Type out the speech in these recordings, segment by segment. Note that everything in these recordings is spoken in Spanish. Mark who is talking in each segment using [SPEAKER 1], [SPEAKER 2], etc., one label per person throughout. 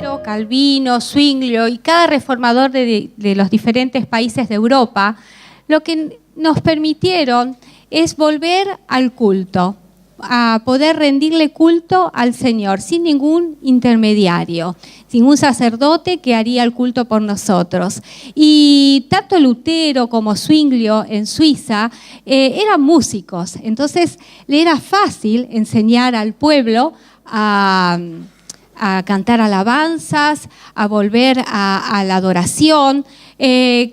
[SPEAKER 1] Lutero, Calvino, Zwinglio y cada reformador de los diferentes países de Europa, lo que nos permitieron es volver al culto, a poder rendirle culto al Señor sin ningún intermediario, sin un sacerdote que haría el culto por nosotros. Y tanto Lutero como Zwinglio en Suiza eran músicos, entonces le era fácil enseñar al pueblo a cantar alabanzas, a volver a la adoración.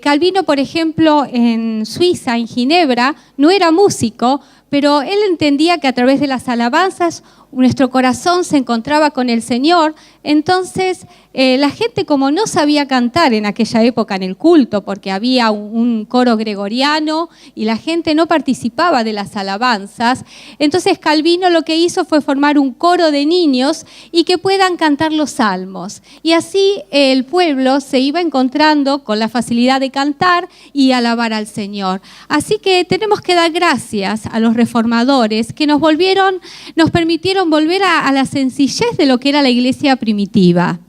[SPEAKER 1] Calvino, por ejemplo, en Suiza, en Ginebra, no era músico, pero él entendía que a través de las alabanzas nuestro corazón se encontraba con el Señor. Entonces, la gente, como no sabía cantar en aquella época en el culto, porque había un coro gregoriano y la gente no participaba de las alabanzas, entonces Calvino lo que hizo fue formar un coro de niños y que puedan cantar los salmos. Y así el pueblo se iba encontrando con la facilidad de cantar y alabar al Señor. Así que tenemos que dar gracias a los reformadores que nos permitieron volver a la sencillez de lo que era la iglesia primitiva.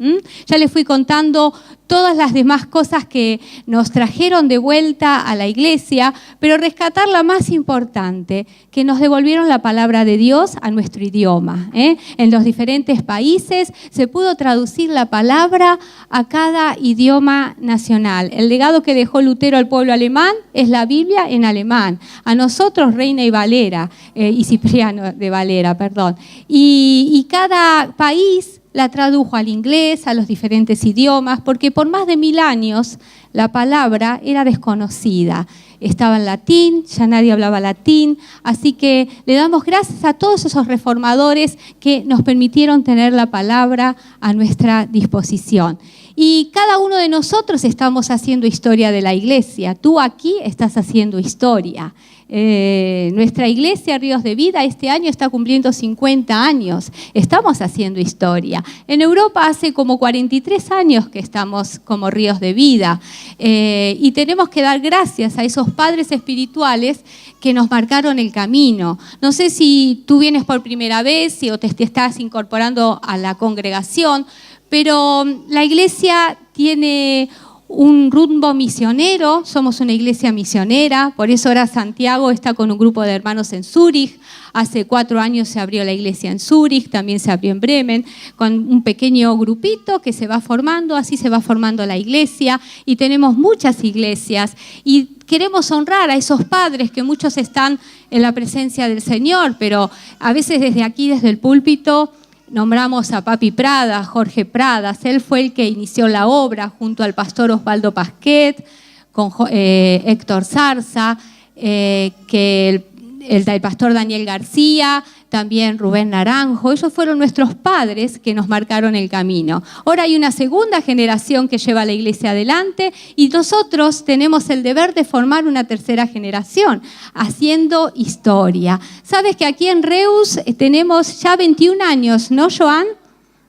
[SPEAKER 1] Ya les fui contando todas las demás cosas que nos trajeron de vuelta a la iglesia, pero rescatar la más importante, que nos devolvieron la palabra de Dios a nuestro idioma. En los diferentes países se pudo traducir la palabra a cada idioma nacional. El legado que dejó Lutero al pueblo alemán es la Biblia en alemán. A nosotros, Reina y Valera, y Cipriano de Valera, perdón. Y cada país la tradujo al inglés, a los diferentes idiomas, porque por más de 1000 años la palabra era desconocida. Estaba en latín, ya nadie hablaba latín, así que le damos gracias a todos esos reformadores que nos permitieron tener la palabra a nuestra disposición. Y cada uno de nosotros estamos haciendo historia de la iglesia. Tú aquí estás haciendo historia. Nuestra iglesia Ríos de Vida este año está cumpliendo 50 años. Estamos haciendo historia. En Europa hace como 43 años que estamos como Ríos de Vida. Y tenemos que dar gracias a esos padres espirituales que nos marcaron el camino. No sé si tú vienes por primera vez o te estás incorporando a la congregación, pero la iglesia tiene un rumbo misionero, somos una iglesia misionera, por eso ahora Santiago está con un grupo de hermanos en Zúrich. Hace 4 años se abrió la iglesia en Zúrich, también se abrió en Bremen, con un pequeño grupito que se va formando, así se va formando la iglesia, y tenemos muchas iglesias, y queremos honrar a esos padres que muchos están en la presencia del Señor, pero a veces desde aquí, desde el púlpito, nombramos a Papi Prada, Jorge Pradas. Él fue el que inició la obra junto al pastor Osvaldo Pasquet, con Héctor Zarza, que el pastor Daniel García, también Rubén Naranjo. Ellos fueron nuestros padres que nos marcaron el camino. Ahora hay una segunda generación que lleva a la iglesia adelante y nosotros tenemos el deber de formar una tercera generación, haciendo historia. ¿Sabes que aquí en Reus tenemos ya 21 años, ¿no, Joan?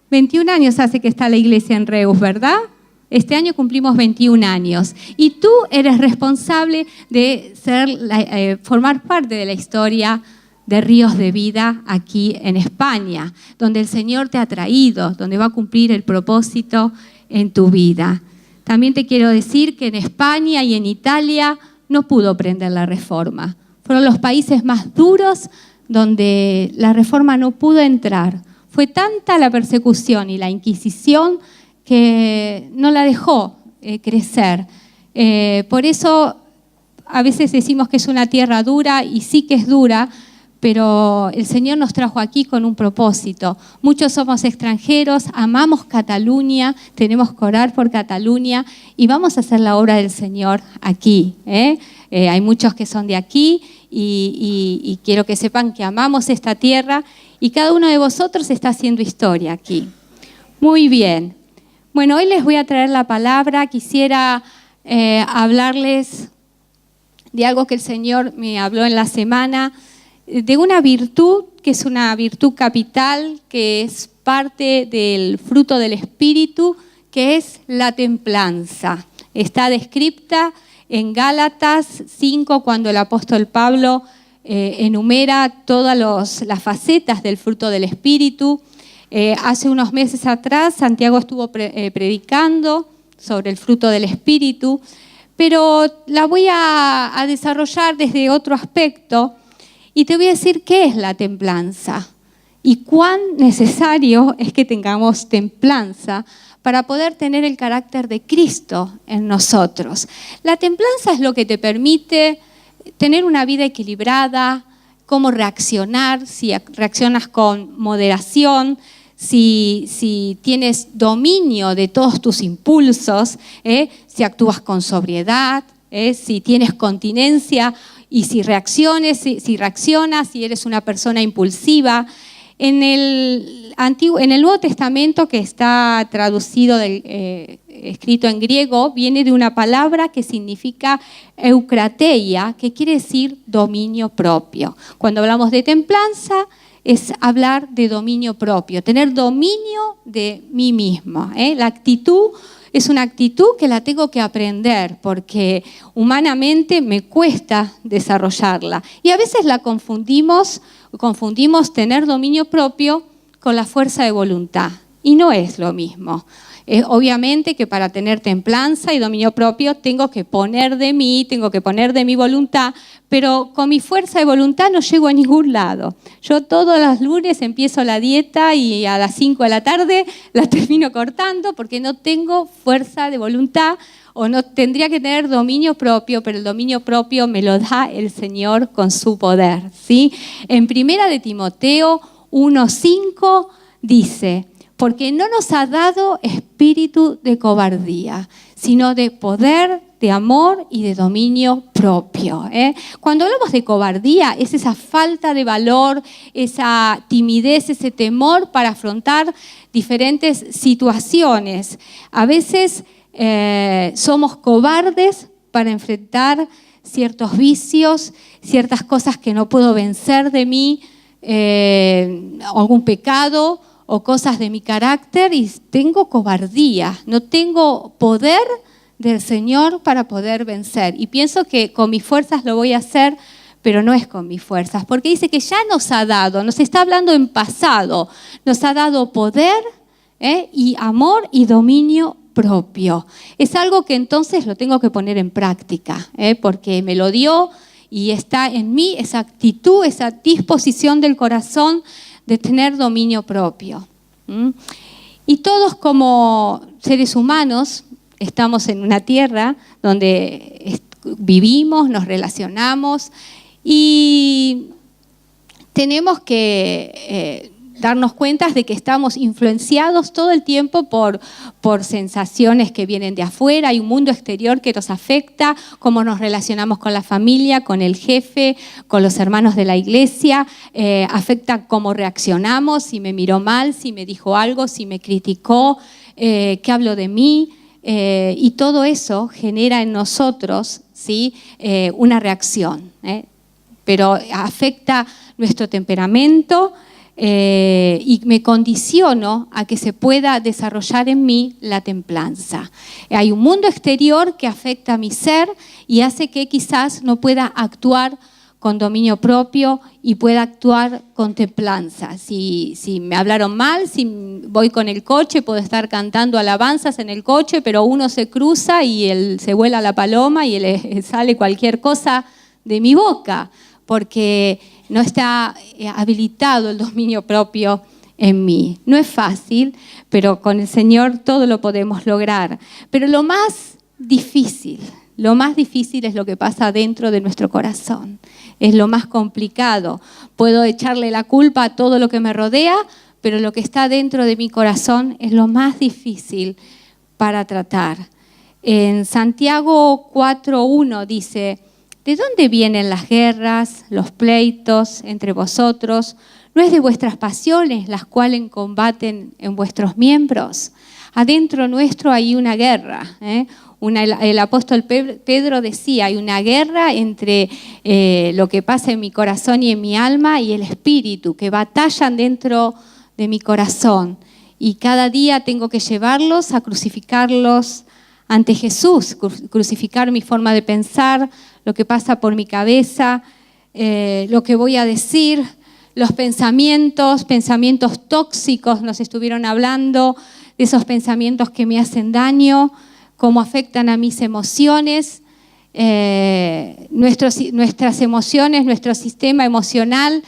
[SPEAKER 1] 21 años hace que está la iglesia en Reus, ¿verdad? Este año cumplimos 21 años y tú eres responsable de formar parte de la historia de Ríos de Vida aquí en España, donde el Señor te ha traído, donde va a cumplir el propósito en tu vida. También te quiero decir que en España y en Italia no pudo prender la reforma. Fueron los países más duros donde la reforma no pudo entrar. Fue tanta la persecución y la Inquisición que no la dejó crecer. Por eso a veces decimos que es una tierra dura, y sí que es dura, pero el Señor nos trajo aquí con un propósito. Muchos somos extranjeros, amamos Cataluña, tenemos que orar por Cataluña y vamos a hacer la obra del Señor aquí. Hay muchos que son de aquí y quiero que sepan que amamos esta tierra y cada uno de vosotros está haciendo historia aquí. Muy bien. Bueno, hoy les voy a traer la palabra. Quisiera hablarles de algo que el Señor me habló en la semana, de una virtud que es una virtud capital, que es parte del fruto del Espíritu, que es la templanza. Está descrita en Gálatas 5, cuando el apóstol Pablo enumera todas las facetas del fruto del Espíritu. Hace unos meses atrás Santiago estuvo predicando sobre el fruto del Espíritu, pero la voy a desarrollar desde otro aspecto y te voy a decir qué es la templanza y cuán necesario es que tengamos templanza para poder tener el carácter de Cristo en nosotros. La templanza es lo que te permite tener una vida equilibrada, cómo reaccionar, si reaccionas con moderación, si tienes dominio de todos tus impulsos, si actúas con sobriedad, si tienes continencia y si reaccionas, si eres una persona impulsiva. En el Nuevo Testamento, que está traducido, escrito en griego, viene de una palabra que significa eukrateia, que quiere decir dominio propio. Cuando hablamos de templanza, es hablar de dominio propio, tener dominio de mí mismo. La actitud es una actitud que la tengo que aprender porque humanamente me cuesta desarrollarla. Y a veces la confundimos tener dominio propio con la fuerza de voluntad. Y no es lo mismo. Obviamente que para tener templanza y dominio propio tengo que poner de mí, tengo que poner de mi voluntad, pero con mi fuerza de voluntad no llego a ningún lado. Yo todos los lunes empiezo la dieta y a las 5 de la tarde la termino cortando porque no tengo fuerza de voluntad o no tendría que tener dominio propio, pero el dominio propio me lo da el Señor con su poder, ¿sí? En 1 de Timoteo 1:5 dice: porque no nos ha dado espíritu de cobardía, sino de poder, de amor y de dominio propio. Cuando hablamos de cobardía, es esa falta de valor, esa timidez, ese temor para afrontar diferentes situaciones. A veces somos cobardes para enfrentar ciertos vicios, ciertas cosas que no puedo vencer de mí, algún pecado o cosas de mi carácter, y tengo cobardía, no tengo poder del Señor para poder vencer. Y pienso que con mis fuerzas lo voy a hacer, pero no es con mis fuerzas, porque dice que ya nos ha dado, nos está hablando en pasado, nos ha dado poder y amor y dominio propio. Es algo que entonces lo tengo que poner en práctica, porque me lo dio y está en mí esa actitud, esa disposición del corazón de tener dominio propio. Y todos como seres humanos estamos en una tierra donde vivimos, nos relacionamos y tenemos que darnos cuenta de que estamos influenciados todo el tiempo por sensaciones que vienen de afuera. Hay un mundo exterior que nos afecta, cómo nos relacionamos con la familia, con el jefe, con los hermanos de la iglesia, afecta cómo reaccionamos, si me miró mal, si me dijo algo, si me criticó, qué habló de mí, y todo eso genera en nosotros, ¿sí? Una reacción, pero afecta nuestro temperamento, y me condiciono a que se pueda desarrollar en mí la templanza. Hay un mundo exterior que afecta a mi ser y hace que quizás no pueda actuar con dominio propio y pueda actuar con templanza. Si me hablaron mal, si voy con el coche, puedo estar cantando alabanzas en el coche, pero uno se cruza y se vuela la paloma y le sale cualquier cosa de mi boca, porque no está habilitado el dominio propio en mí. No es fácil, pero con el Señor todo lo podemos lograr. Pero lo más difícil es lo que pasa dentro de nuestro corazón. Es lo más complicado. Puedo echarle la culpa a todo lo que me rodea, pero lo que está dentro de mi corazón es lo más difícil para tratar. En Santiago 4:1 dice: ¿de dónde vienen las guerras, los pleitos entre vosotros? ¿No es de vuestras pasiones las cuales combaten en vuestros miembros? Adentro nuestro hay una guerra. El apóstol Pedro decía, hay una guerra entre lo que pasa en mi corazón y en mi alma y el espíritu, que batallan dentro de mi corazón. Y cada día tengo que llevarlos a crucificarlos ante Jesús, crucificar mi forma de pensar, lo que pasa por mi cabeza, lo que voy a decir, los pensamientos tóxicos, nos estuvieron hablando de esos pensamientos que me hacen daño, cómo afectan a mis emociones, nuestras emociones, nuestro sistema emocional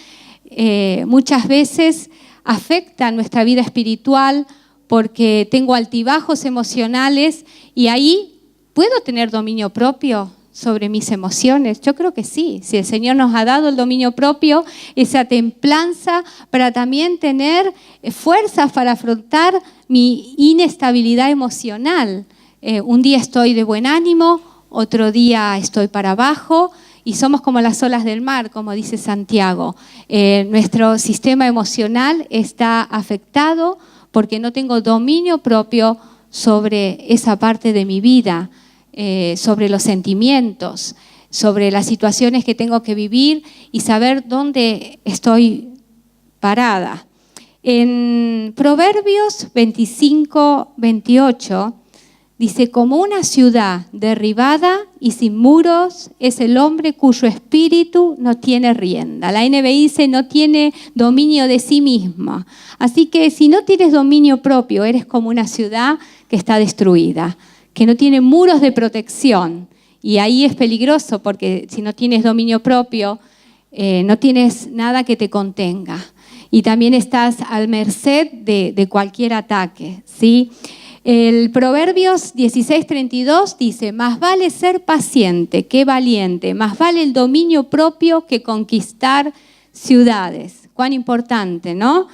[SPEAKER 1] muchas veces afecta nuestra vida espiritual porque tengo altibajos emocionales y ahí ¿puedo tener dominio propio sobre mis emociones? Yo creo que sí. Si el Señor nos ha dado el dominio propio, esa templanza para también tener fuerzas para afrontar mi inestabilidad emocional. Un día estoy de buen ánimo, otro día estoy para abajo y somos como las olas del mar, como dice Santiago. Nuestro sistema emocional está afectado porque no tengo dominio propio sobre esa parte de mi vida, sobre los sentimientos, sobre las situaciones que tengo que vivir y saber dónde estoy parada. En Proverbios 25-28 dice, como una ciudad derribada y sin muros es el hombre cuyo espíritu no tiene rienda. La NBI dice no tiene dominio de sí misma. Así que si no tienes dominio propio, eres como una ciudad que está destruida, que no tiene muros de protección. Y ahí es peligroso porque si no tienes dominio propio, no tienes nada que te contenga. Y también estás al merced de cualquier ataque, ¿sí? El Proverbios 16:32 dice, más vale ser paciente que valiente, más vale el dominio propio que conquistar ciudades. Cuán importante, ¿no?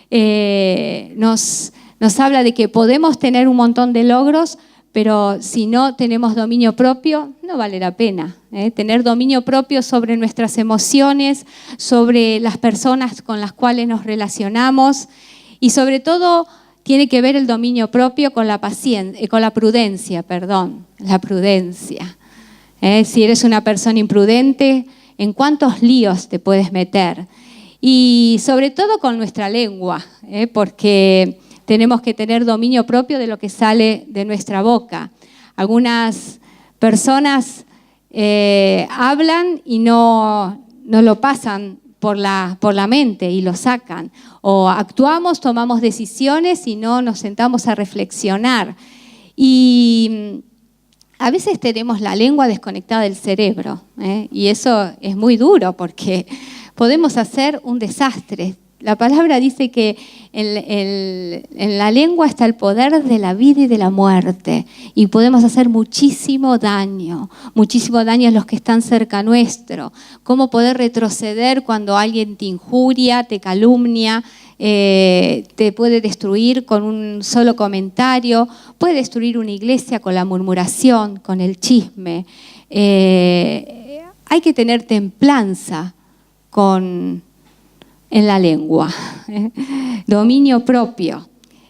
[SPEAKER 1] Nos habla de que podemos tener un montón de logros, pero si no tenemos dominio propio, no vale la pena. Tener dominio propio sobre nuestras emociones, sobre las personas con las cuales nos relacionamos y sobre todo tiene que ver el dominio propio con la prudencia. La prudencia. Si eres una persona imprudente, ¿en cuántos líos te puedes meter? Y sobre todo con nuestra lengua, porque tenemos que tener dominio propio de lo que sale de nuestra boca. Algunas personas hablan y no lo pasan por la mente y lo sacan. O actuamos, tomamos decisiones y no nos sentamos a reflexionar. Y a veces tenemos la lengua desconectada del cerebro, y eso es muy duro porque podemos hacer un desastre. La palabra dice que en la lengua está el poder de la vida y de la muerte y podemos hacer muchísimo daño a los que están cerca nuestro. Cómo poder retroceder cuando alguien te injuria, te calumnia, te puede destruir con un solo comentario, puede destruir una iglesia con la murmuración, con el chisme. Hay que tener templanza en la lengua, dominio propio.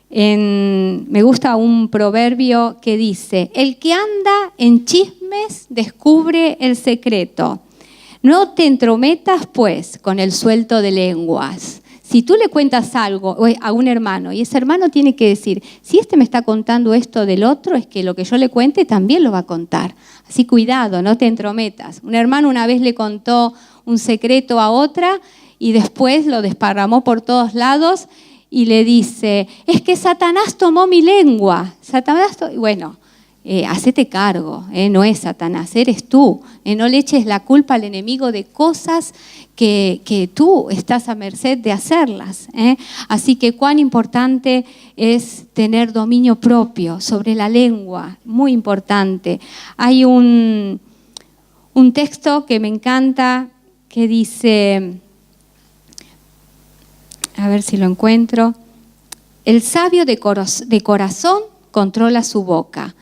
[SPEAKER 1] Me gusta un proverbio que dice, el que anda en chismes descubre el secreto. No te entrometas pues con el suelto de lenguas. Si tú le cuentas algo a un hermano y ese hermano tiene que decir, si este me está contando esto del otro, es que lo que yo le cuente también lo va a contar. Así cuidado, no te entrometas. Un hermano una vez le contó un secreto a otra y después lo desparramó por todos lados y le dice, es que Satanás tomó mi lengua. Bueno, hacete cargo, no es Satanás, eres tú. No le eches la culpa al enemigo de cosas que tú estás a merced de hacerlas. Así que cuán importante es tener dominio propio sobre la lengua, muy importante. Hay un texto que me encanta que dice, a ver si lo encuentro, el sabio de corazón controla su boca,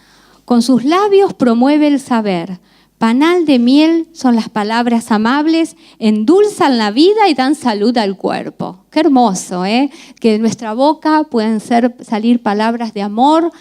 [SPEAKER 1] con sus labios promueve el saber, panal de miel son las palabras amables, endulzan la vida y dan salud al cuerpo. Qué hermoso, que de nuestra boca puedan salir palabras de amor,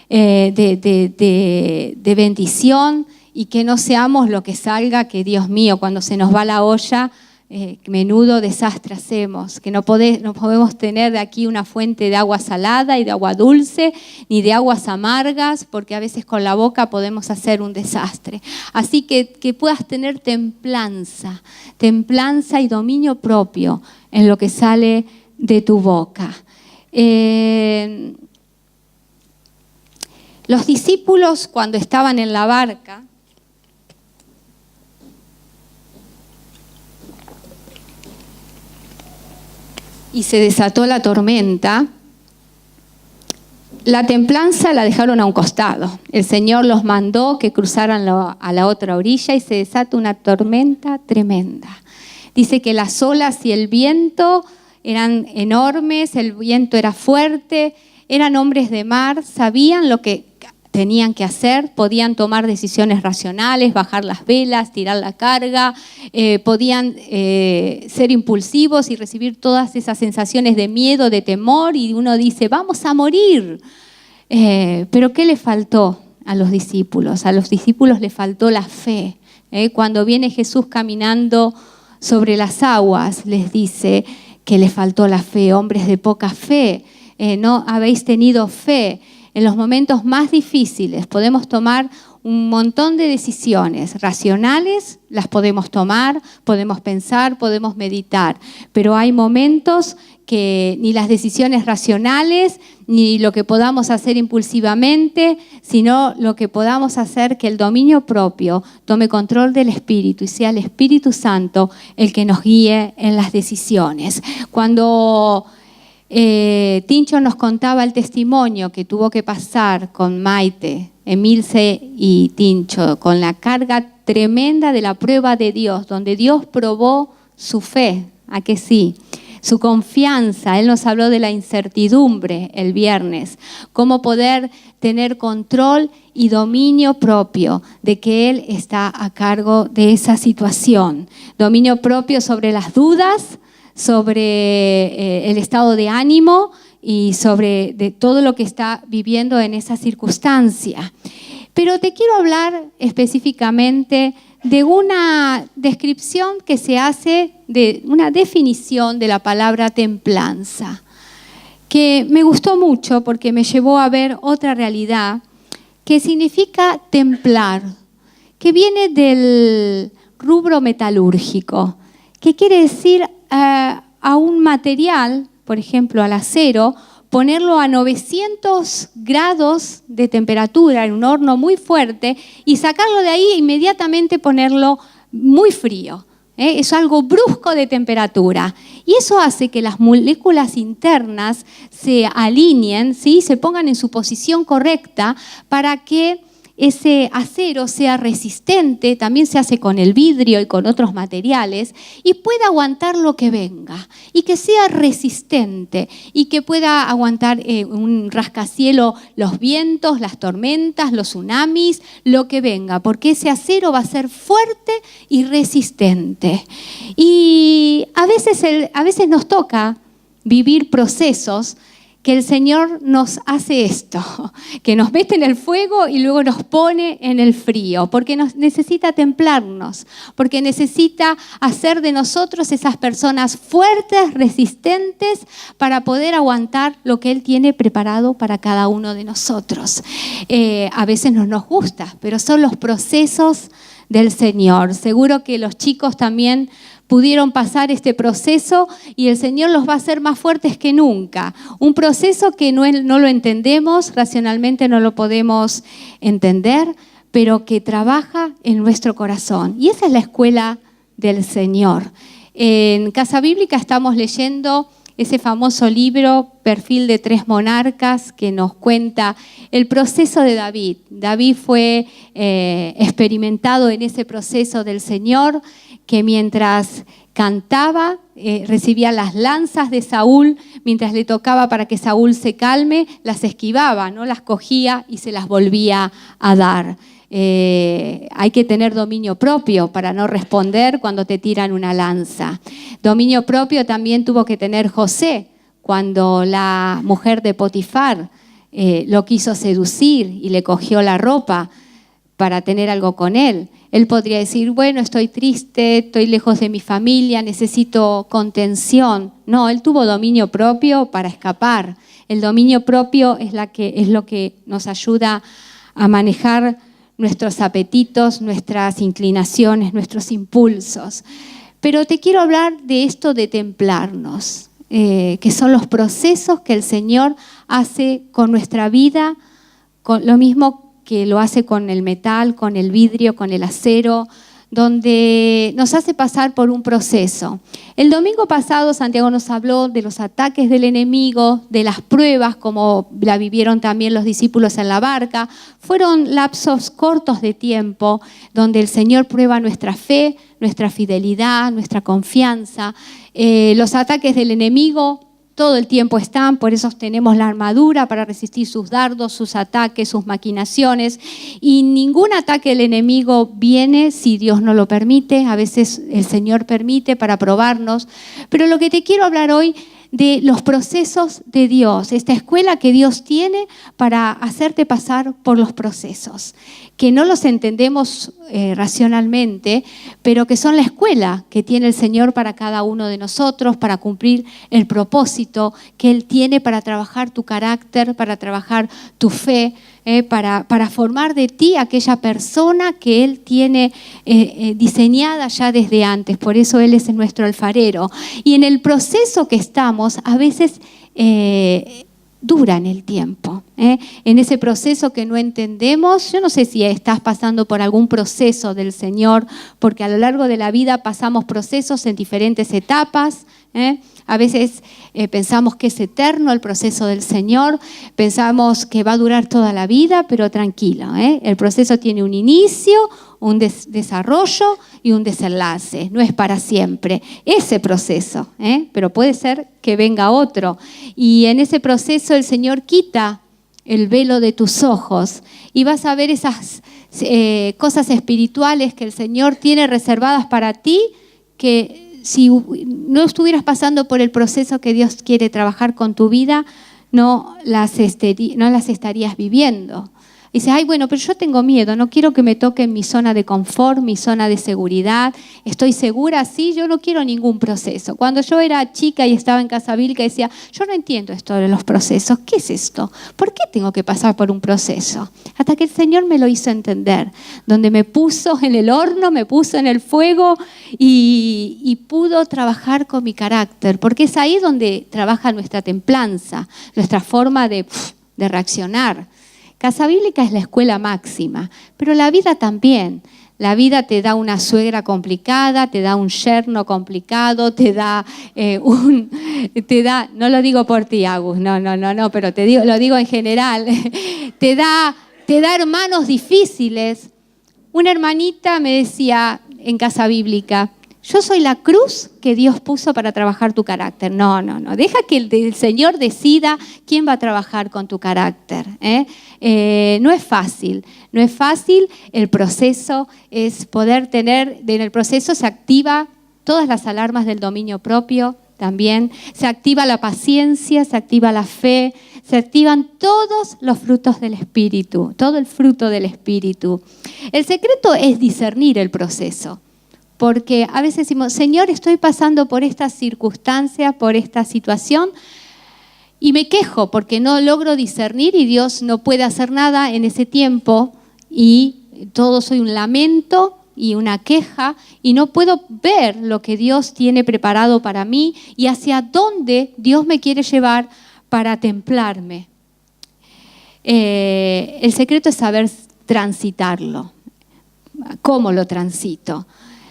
[SPEAKER 1] de bendición y que no seamos lo que salga, que Dios mío, cuando se nos va la olla, menudo desastre hacemos, que no podemos tener de aquí una fuente de agua salada y de agua dulce, ni de aguas amargas, porque a veces con la boca podemos hacer un desastre. Así que puedas tener templanza y dominio propio en lo que sale de tu boca. Los discípulos, cuando estaban en la barca, y se desató la tormenta, la templanza la dejaron a un costado. El Señor los mandó que cruzaran a la otra orilla y se desata una tormenta tremenda. Dice que las olas y el viento eran enormes, el viento era fuerte, eran hombres de mar, sabían lo que tenían que hacer, podían tomar decisiones racionales, bajar las velas, tirar la carga, podían ser impulsivos y recibir todas esas sensaciones de miedo, de temor, y uno dice, vamos a morir. Pero ¿qué le faltó a los discípulos? A los discípulos le faltó la fe. Cuando viene Jesús caminando sobre las aguas, les dice que le faltó la fe. Hombres de poca fe, no habéis tenido fe. En los momentos más difíciles podemos tomar un montón de decisiones racionales, las podemos tomar, podemos pensar, podemos meditar, pero hay momentos que ni las decisiones racionales, ni lo que podamos hacer impulsivamente, sino lo que podamos hacer, que el dominio propio tome control del Espíritu y sea el Espíritu Santo el que nos guíe en las decisiones. Cuando Tincho nos contaba el testimonio que tuvo que pasar con Maite, Emilce y Tincho, con la carga tremenda de la prueba de Dios, donde Dios probó su fe, ¿a que sí? Su confianza. Él nos habló de la incertidumbre el viernes, cómo poder tener control y dominio propio de que Él está a cargo de esa situación. Dominio propio sobre las dudas, sobre el estado de ánimo y sobre de todo lo que está viviendo en esa circunstancia. Pero te quiero hablar específicamente de una descripción que se hace, de una definición de la palabra templanza, que me gustó mucho porque me llevó a ver otra realidad que significa templar, que viene del rubro metalúrgico, que quiere decir a un material, por ejemplo al acero, ponerlo a 900 grados de temperatura en un horno muy fuerte y sacarlo de ahí e inmediatamente ponerlo muy frío. Es algo brusco de temperatura. Y eso hace que las moléculas internas se alineen, ¿sí? Se pongan en su posición correcta para que ese acero sea resistente, también se hace con el vidrio y con otros materiales, y pueda aguantar lo que venga, y que sea resistente, y que pueda aguantar un rascacielos, los vientos, las tormentas, los tsunamis, lo que venga, porque ese acero va a ser fuerte y resistente. Y a veces nos toca vivir procesos que el Señor nos hace esto, que nos mete en el fuego y luego nos pone en el frío, porque necesita templarnos, porque necesita hacer de nosotros esas personas fuertes, resistentes, para poder aguantar lo que Él tiene preparado para cada uno de nosotros. A veces no nos gusta, pero son los procesos del Señor. Seguro que los chicos también pudieron pasar este proceso y el Señor los va a hacer más fuertes que nunca. Un proceso que no lo entendemos, racionalmente no lo podemos entender, pero que trabaja en nuestro corazón. Y esa es la escuela del Señor. En Casa Bíblica estamos leyendo ese famoso libro, Perfil de 3 monarcas, que nos cuenta el proceso de David. David fue experimentado en ese proceso del Señor, que mientras cantaba, recibía las lanzas de Saúl, mientras le tocaba para que Saúl se calme, las esquivaba, ¿no? Las cogía y se las volvía a dar. Hay que tener dominio propio para no responder cuando te tiran una lanza. Dominio propio también tuvo que tener José cuando la mujer de Potifar lo quiso seducir y le cogió la ropa para tener algo con él. Él podría decir, bueno, estoy triste, estoy lejos de mi familia, necesito contención. No, Él tuvo dominio propio para escapar. El dominio propio es lo que nos ayuda a manejar nuestros apetitos, nuestras inclinaciones, nuestros impulsos. Pero te quiero hablar de esto de templarnos, que son los procesos que el Señor hace con nuestra vida, con lo mismo que lo hace con el metal, con el vidrio, con el acero, donde nos hace pasar por un proceso. El domingo pasado Santiago nos habló de los ataques del enemigo, de las pruebas, como la vivieron también los discípulos en la barca. Fueron lapsos cortos de tiempo donde el Señor prueba nuestra fe, nuestra fidelidad, nuestra confianza. Los ataques del enemigo todo el tiempo están, por eso tenemos la armadura para resistir sus dardos, sus ataques, sus maquinaciones. Y ningún ataque del enemigo viene si Dios no lo permite. A veces el Señor permite para probarnos. Pero lo que te quiero hablar hoy de los procesos de Dios, esta escuela que Dios tiene para hacerte pasar por los procesos, que no los entendemos racionalmente, pero que son la escuela que tiene el Señor para cada uno de nosotros, para cumplir el propósito que Él tiene para trabajar tu carácter, para trabajar tu fe, para formar de ti aquella persona que Él tiene diseñada ya desde antes. Por eso Él es nuestro alfarero. Y en el proceso que estamos, a veces dura en el tiempo. En ese proceso que no entendemos, yo no sé si estás pasando por algún proceso del Señor, porque a lo largo de la vida pasamos procesos en diferentes etapas. A veces pensamos que es eterno el proceso del Señor, pensamos que va a durar toda la vida, pero tranquilo, el proceso tiene un inicio, un desarrollo y un desenlace, no es para siempre ese proceso, pero puede ser que venga otro. Y en ese proceso el Señor quita el velo de tus ojos y vas a ver esas cosas espirituales que el Señor tiene reservadas para ti, que si no estuvieras pasando por el proceso que Dios quiere trabajar con tu vida, no las estarías viviendo. Dices, ay, bueno, pero yo tengo miedo, no quiero que me toquen mi zona de confort, mi zona de seguridad. Estoy segura, sí, yo no quiero ningún proceso. Cuando yo era chica y estaba en Casa Bíblica decía, yo no entiendo esto de los procesos. ¿Qué es esto? ¿Por qué tengo que pasar por un proceso? Hasta que el Señor me lo hizo entender, donde me puso en el horno, me puso en el fuego y pudo trabajar con mi carácter, porque es ahí donde trabaja nuestra templanza, nuestra forma de reaccionar. Casa Bíblica es la escuela máxima, pero la vida también. La vida te da una suegra complicada, te da un yerno complicado, te da, no lo digo por ti, Agus, no, pero lo digo en general, te da hermanos difíciles. Una hermanita me decía en Casa Bíblica, yo soy la cruz que Dios puso para trabajar tu carácter. No. Deja que el Señor decida quién va a trabajar con tu carácter. No es fácil. El proceso es poder tener, en el proceso se activa todas las alarmas del dominio propio también. Se activa la paciencia, se activa la fe, se activan todos los frutos del Espíritu, todo el fruto del Espíritu. El secreto es discernir el proceso. Porque a veces decimos, Señor, estoy pasando por esta circunstancia, por esta situación, y me quejo porque no logro discernir y Dios no puede hacer nada en ese tiempo y todo soy un lamento y una queja y no puedo ver lo que Dios tiene preparado para mí y hacia dónde Dios me quiere llevar para templarme. El secreto es saber transitarlo. ¿Cómo lo transito?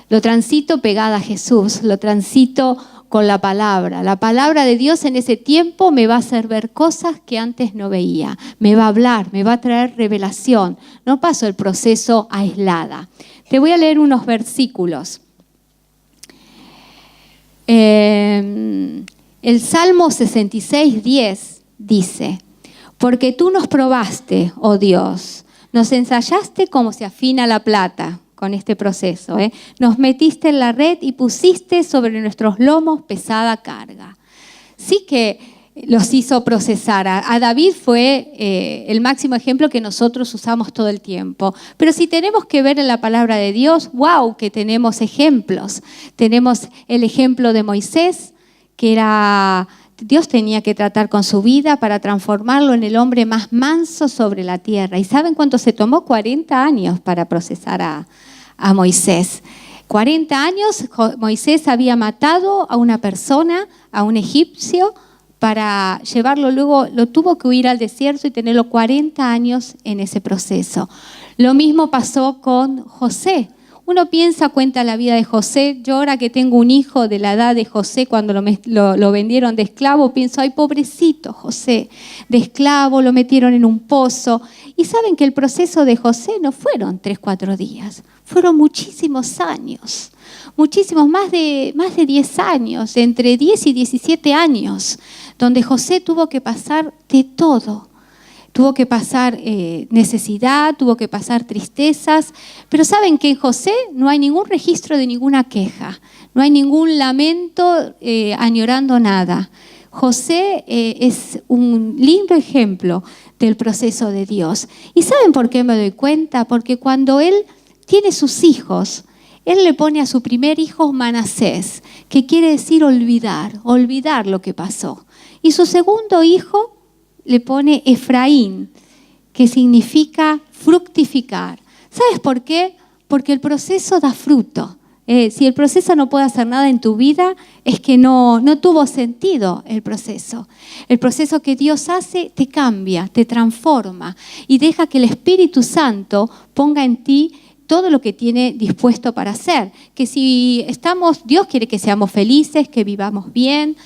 [SPEAKER 1] Lo transito pegada a Jesús, lo transito con la palabra. La palabra de Dios en ese tiempo me va a hacer ver cosas que antes no veía. Me va a hablar, me va a traer revelación. No paso el proceso aislada. Te voy a leer unos versículos. El Salmo 66:10 dice, porque tú nos probaste, oh Dios, nos ensayaste como se afina la plata. Con este proceso, nos metiste en la red y pusiste sobre nuestros lomos pesada carga. Sí que los hizo procesar. A David fue el máximo ejemplo que nosotros usamos todo el tiempo. Pero si tenemos que ver en la palabra de Dios, ¡wow!, que tenemos ejemplos. Tenemos el ejemplo de Moisés, que Dios tenía que tratar con su vida para transformarlo en el hombre más manso sobre la tierra. ¿Y saben cuánto se tomó? 40 años para procesar a Moisés. 40 años Moisés había matado a una persona, a un egipcio, para llevarlo luego, lo tuvo que huir al desierto y tenerlo 40 años en ese proceso. Lo mismo pasó con José. Uno cuenta la vida de José. Yo ahora que tengo un hijo de la edad de José, cuando lo vendieron de esclavo, pienso, ay, pobrecito José, de esclavo, lo metieron en un pozo. Y saben que el proceso de José no fueron 3, 4 días, fueron muchísimos años. Muchísimos, más de 10 años, entre 10 y 17 años, donde José tuvo que pasar de todo. Tuvo que pasar necesidad, tuvo que pasar tristezas, pero saben que en José no hay ningún registro de ninguna queja, no hay ningún lamento añorando nada. José es un lindo ejemplo del proceso de Dios. ¿Y saben por qué me doy cuenta? Porque cuando él tiene sus hijos, él le pone a su primer hijo Manasés, que quiere decir olvidar lo que pasó. Y su segundo hijo le pone Efraín, que significa fructificar. ¿Sabes por qué? Porque el proceso da fruto. Si el proceso no puede hacer nada en tu vida, es que no tuvo sentido el proceso. El proceso que Dios hace te cambia, te transforma y deja que el Espíritu Santo ponga en ti todo lo que tiene dispuesto para hacer. Que si Dios quiere que seamos felices, que vivamos bien,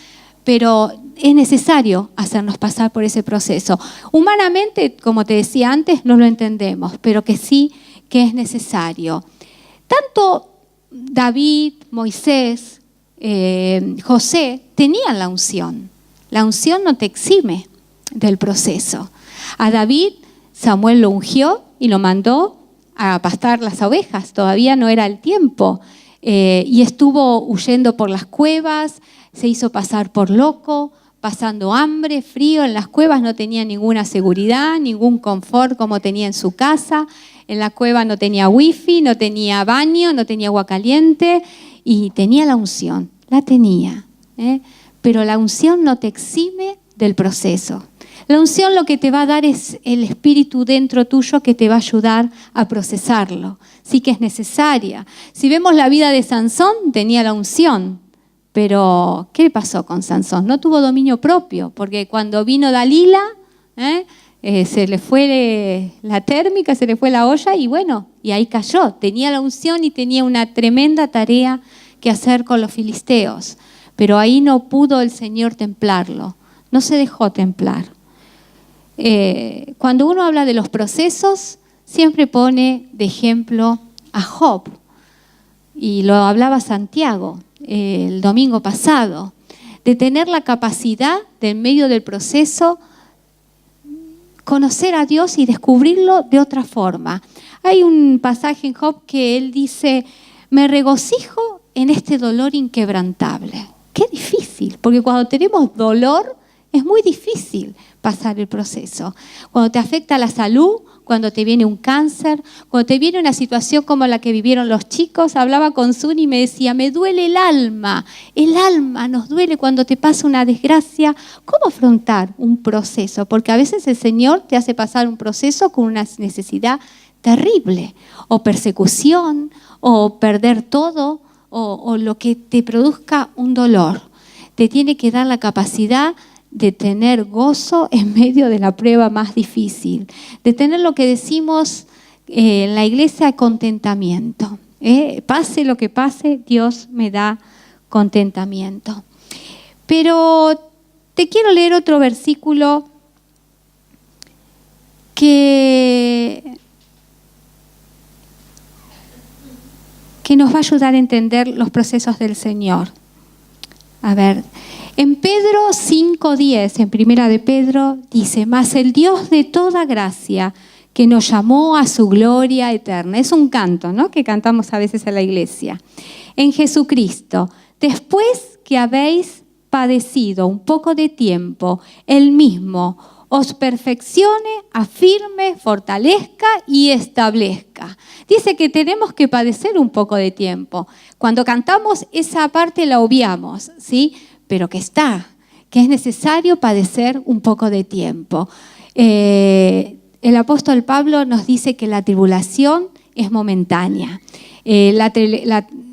[SPEAKER 1] pero es necesario hacernos pasar por ese proceso. Humanamente, como te decía antes, no lo entendemos, pero que sí que es necesario. Tanto David, Moisés, José tenían la unción. La unción no te exime del proceso. A David, Samuel lo ungió y lo mandó a pastar las ovejas. Todavía no era el tiempo. Y estuvo huyendo por las cuevas, se hizo pasar por loco, pasando hambre, frío. En las cuevas no tenía ninguna seguridad, ningún confort como tenía en su casa. En la cueva no tenía wifi, no tenía baño, no tenía agua caliente y tenía la unción, la tenía. Pero la unción no te exime del proceso. La unción lo que te va a dar es el espíritu dentro tuyo que te va a ayudar a procesarlo. Sí que es necesaria. Si vemos la vida de Sansón, tenía la unción. Pero, ¿qué pasó con Sansón? No tuvo dominio propio, porque cuando vino Dalila, se le fue la térmica, se le fue la olla y bueno, y ahí cayó. Tenía la unción y tenía una tremenda tarea que hacer con los filisteos. Pero ahí no pudo el Señor templarlo, no se dejó templar. Cuando uno habla de los procesos, siempre pone de ejemplo a Job. Y lo hablaba Santiago el domingo pasado, de tener la capacidad de en medio del proceso conocer a Dios y descubrirlo de otra forma. Hay un pasaje en Job que él dice, me regocijo en este dolor inquebrantable. Qué difícil, porque cuando tenemos dolor es muy difícil pasar el proceso. Cuando te afecta la salud, cuando te viene un cáncer, cuando te viene una situación como la que vivieron los chicos, hablaba con Suni y me decía, me duele el alma nos duele cuando te pasa una desgracia. ¿Cómo afrontar un proceso? Porque a veces el Señor te hace pasar un proceso con una necesidad terrible, o persecución, o perder todo, o lo que te produzca un dolor. Te tiene que dar la capacidad de tener gozo en medio de la prueba más difícil, de tener lo que decimos en la iglesia, contentamiento. Pase lo que pase, Dios me da contentamiento. Pero te quiero leer otro versículo que nos va a ayudar a entender los procesos del Señor. A ver, en Pedro 5:10, en Primera de Pedro, dice, mas el Dios de toda gracia, que nos llamó a su gloria eterna. Es un canto, ¿no?, que cantamos a veces en la iglesia. En Jesucristo, después que habéis padecido un poco de tiempo, Él mismo os perfeccione, afirme, fortalezca y establezca. Dice que tenemos que padecer un poco de tiempo. Cuando cantamos esa parte la obviamos, ¿sí? Pero que es necesario padecer un poco de tiempo. El apóstol Pablo nos dice que la tribulación es momentánea.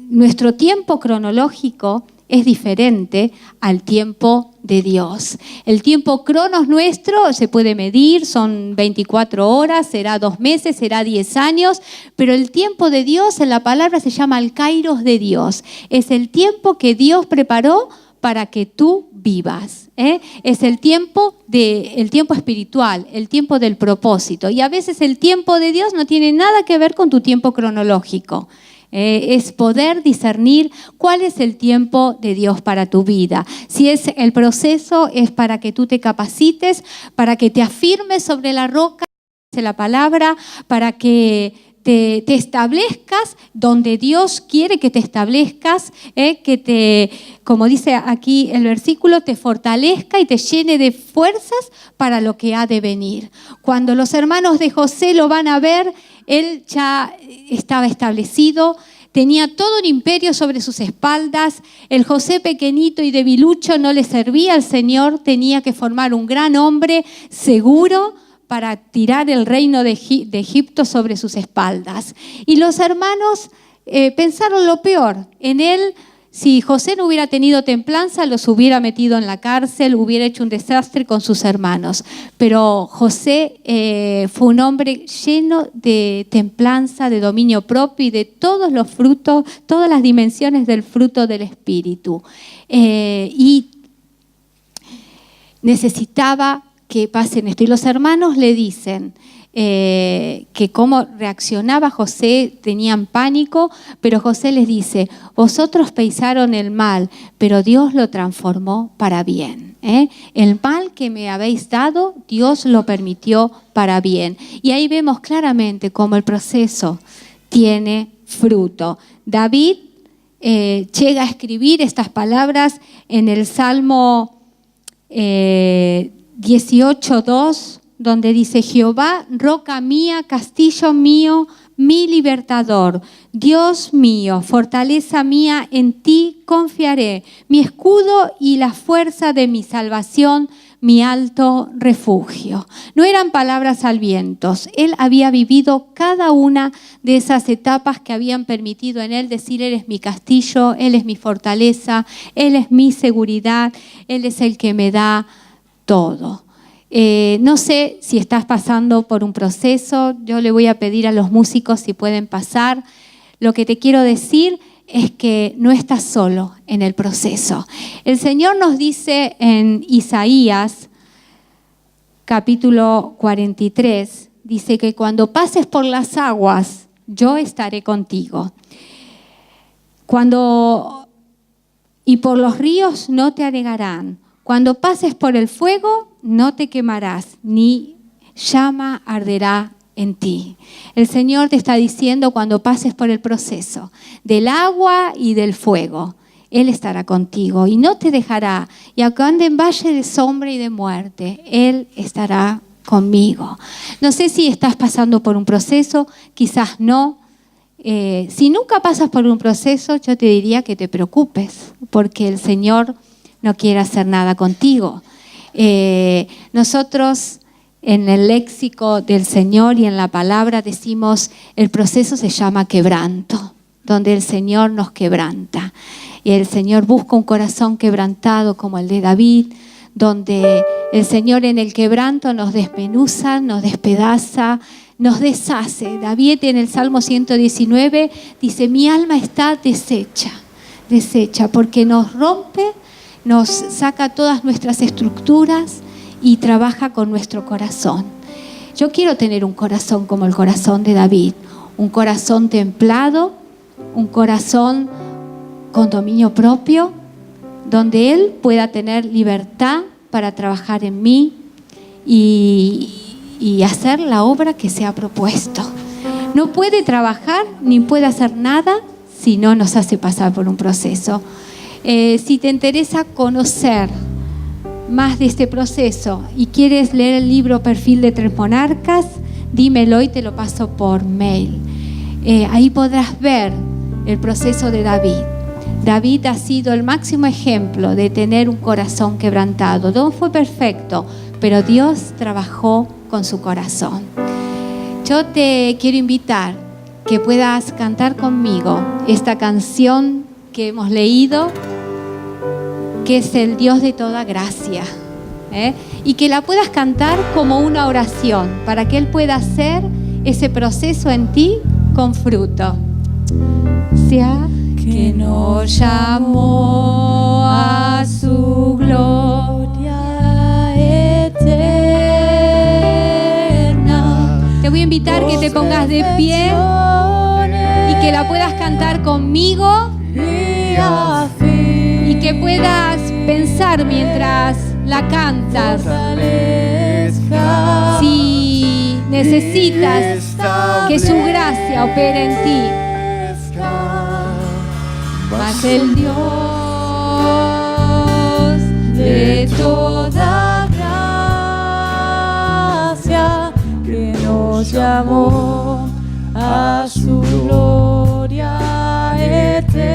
[SPEAKER 1] Nuestro tiempo cronológico es diferente al tiempo de Dios. El tiempo cronos nuestro se puede medir, son 24 horas, será 2 meses, será 10 años, pero el tiempo de Dios en la palabra se llama el kairos de Dios. Es el tiempo que Dios preparó para que tú vivas. Es el tiempo espiritual, el tiempo del propósito. Y a veces el tiempo de Dios no tiene nada que ver con tu tiempo cronológico. Es poder discernir cuál es el tiempo de Dios para tu vida. Si es el proceso, es para que tú te capacites, para que te afirmes sobre la roca, dice la palabra, para que te establezcas donde Dios quiere que te establezcas, como dice aquí el versículo, te fortalezca y te llene de fuerzas para lo que ha de venir. Cuando los hermanos de José lo van a ver, él ya estaba establecido, tenía todo un imperio sobre sus espaldas. El José pequeñito y debilucho no le servía al Señor, tenía que formar un gran hombre seguro para tirar el reino de Egipto sobre sus espaldas. Y los hermanos pensaron lo peor en él. Si José no hubiera tenido templanza, los hubiera metido en la cárcel, hubiera hecho un desastre con sus hermanos. Pero José fue un hombre lleno de templanza, de dominio propio y de todos los frutos, todas las dimensiones del fruto del Espíritu. Y necesitaba que pasen esto. Y los hermanos le dicen que cómo reaccionaba José, tenían pánico, pero José les dice: vosotros pensaron el mal, pero Dios lo transformó para bien. El mal que me habéis dado, Dios lo permitió para bien. Y ahí vemos claramente cómo el proceso tiene fruto. David llega a escribir estas palabras en el Salmo 18:2, donde dice: Jehová, roca mía, castillo mío, mi libertador, Dios mío, fortaleza mía, en ti confiaré, mi escudo y la fuerza de mi salvación, mi alto refugio. No eran palabras al viento. Él había vivido cada una de esas etapas que habían permitido en él decir: Él es mi castillo, Él es mi fortaleza, Él es mi seguridad, Él es el que me da todo. No sé si estás pasando por un proceso. Yo le voy a pedir a los músicos si pueden pasar. Lo que te quiero decir es que no estás solo en el proceso. El Señor nos dice en Isaías capítulo 43, dice que cuando pases por las aguas, yo estaré contigo. Y por los ríos no te anegarán. Cuando pases por el fuego, no te quemarás, ni llama arderá en ti. El Señor te está diciendo: cuando pases por el proceso del agua y del fuego, Él estará contigo y no te dejará. Y aunque ande en valle de sombra y de muerte, Él estará conmigo. No sé si estás pasando por un proceso, quizás no. Si nunca pasas por un proceso, yo te diría que te preocupes, porque el Señor no quiere hacer nada contigo. Nosotros en el léxico del Señor y en la palabra decimos: el proceso se llama quebranto, donde el Señor nos quebranta. Y el Señor busca un corazón quebrantado como el de David, donde el Señor en el quebranto nos desmenuza, nos despedaza, nos deshace. David en el Salmo 119 dice: mi alma está deshecha, porque nos rompe, nos saca todas nuestras estructuras y trabaja con nuestro corazón. Yo quiero tener un corazón como el corazón de David, un corazón templado, un corazón con dominio propio, donde Él pueda tener libertad para trabajar en mí y hacer la obra que se ha propuesto. No puede trabajar ni puede hacer nada si no nos hace pasar por un proceso. Si te interesa conocer más de este proceso y quieres leer el libro Perfil de Tres Monarcas, dímelo y te lo paso por mail. Ahí podrás ver el proceso de David. David ha sido el máximo ejemplo de tener un corazón quebrantado. No fue perfecto, pero Dios trabajó con su corazón. Yo te quiero invitar que puedas cantar conmigo esta canción que hemos leído, que es el Dios de toda gracia, y que la puedas cantar como una oración para que Él pueda hacer ese proceso en ti con fruto. Sea que nos llamó a su gloria eterna. Te voy a invitar que te pongas de pie y que la puedas cantar conmigo y que puedas pensar mientras la cantas. Si necesitas que su gracia opere en ti, mas el Dios de toda gracia que nos llamó a su gloria eterna,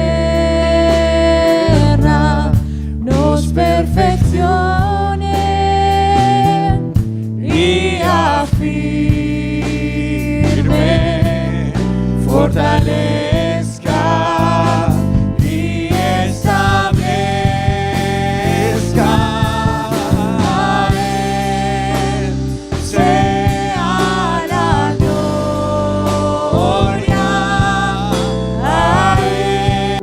[SPEAKER 1] nos perfeccione y afirme, fortalezca y establezca. A Él sea la gloria, a Él.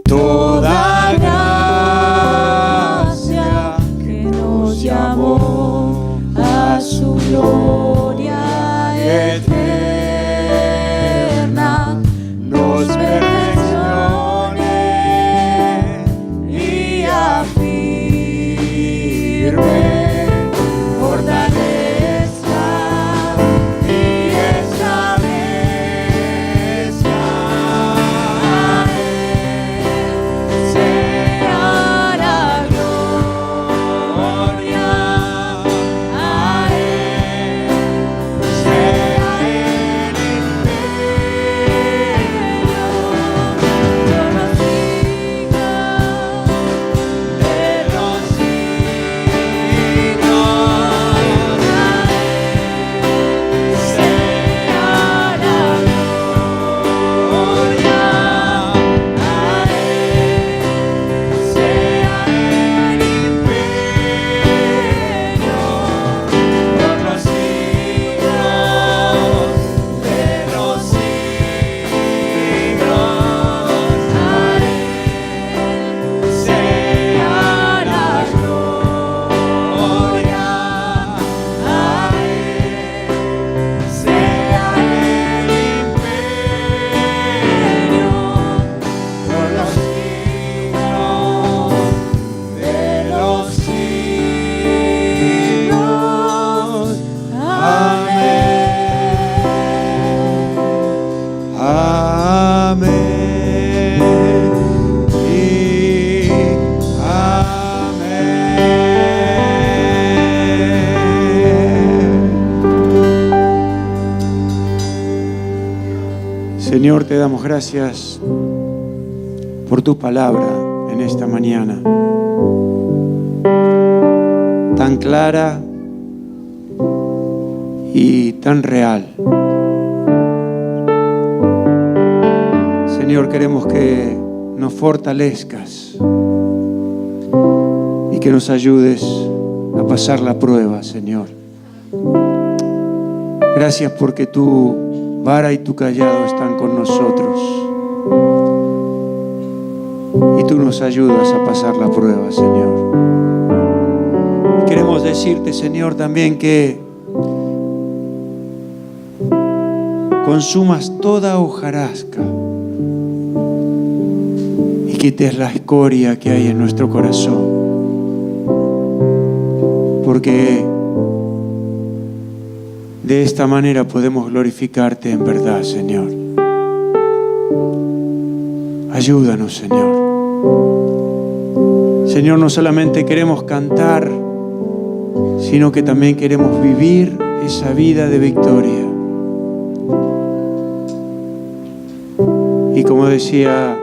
[SPEAKER 1] Toda gracia que nos llamó a su gloria eterna, nos perfeccione y afirme, fortalezca y establezca. A Él sea la gloria, a Él sea el imperio, yo no siga de los siglos. A Él sea la gloria, a Él sea el imperio por los siglos de los siglos. A Él sea la gloria, a Él sea el imperio por los siglos de los siglos. Amén. Amén y amén.
[SPEAKER 2] Señor, te damos gracias por tu palabra en esta mañana, tan clara y tan real. Señor, queremos que nos fortalezcas y que nos ayudes a pasar la prueba, Señor. Gracias porque tu vara y tu callado están con nosotros y tú nos ayudas a pasar la prueba, Señor. Y queremos decirte, Señor, también que consumas toda hojarasca y quites la escoria que hay en nuestro corazón, porque de esta manera podemos glorificarte en verdad, Señor. Ayúdanos, Señor. Señor, no solamente queremos cantar, sino que también queremos vivir esa vida de victoria. Y como decía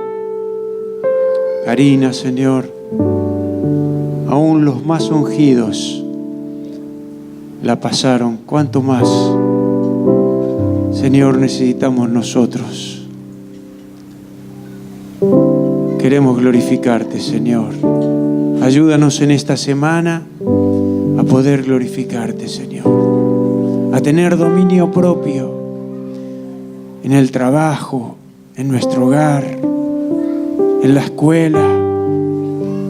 [SPEAKER 2] Karina, Señor, aún los más ungidos la pasaron. ¿Cuánto más, Señor, necesitamos nosotros? Queremos glorificarte, Señor. Ayúdanos en esta semana a poder glorificarte, Señor. A tener dominio propio en el trabajo, en nuestro hogar, en la escuela.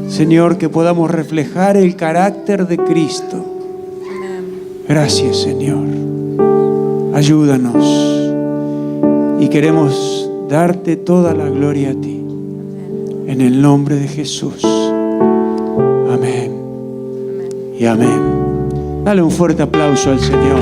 [SPEAKER 2] Señor, que podamos reflejar el carácter de Cristo. Gracias, Señor. Ayúdanos. Y queremos darte toda la gloria a ti. En el nombre de Jesús. Amén. Y amén. Dale un fuerte aplauso al Señor.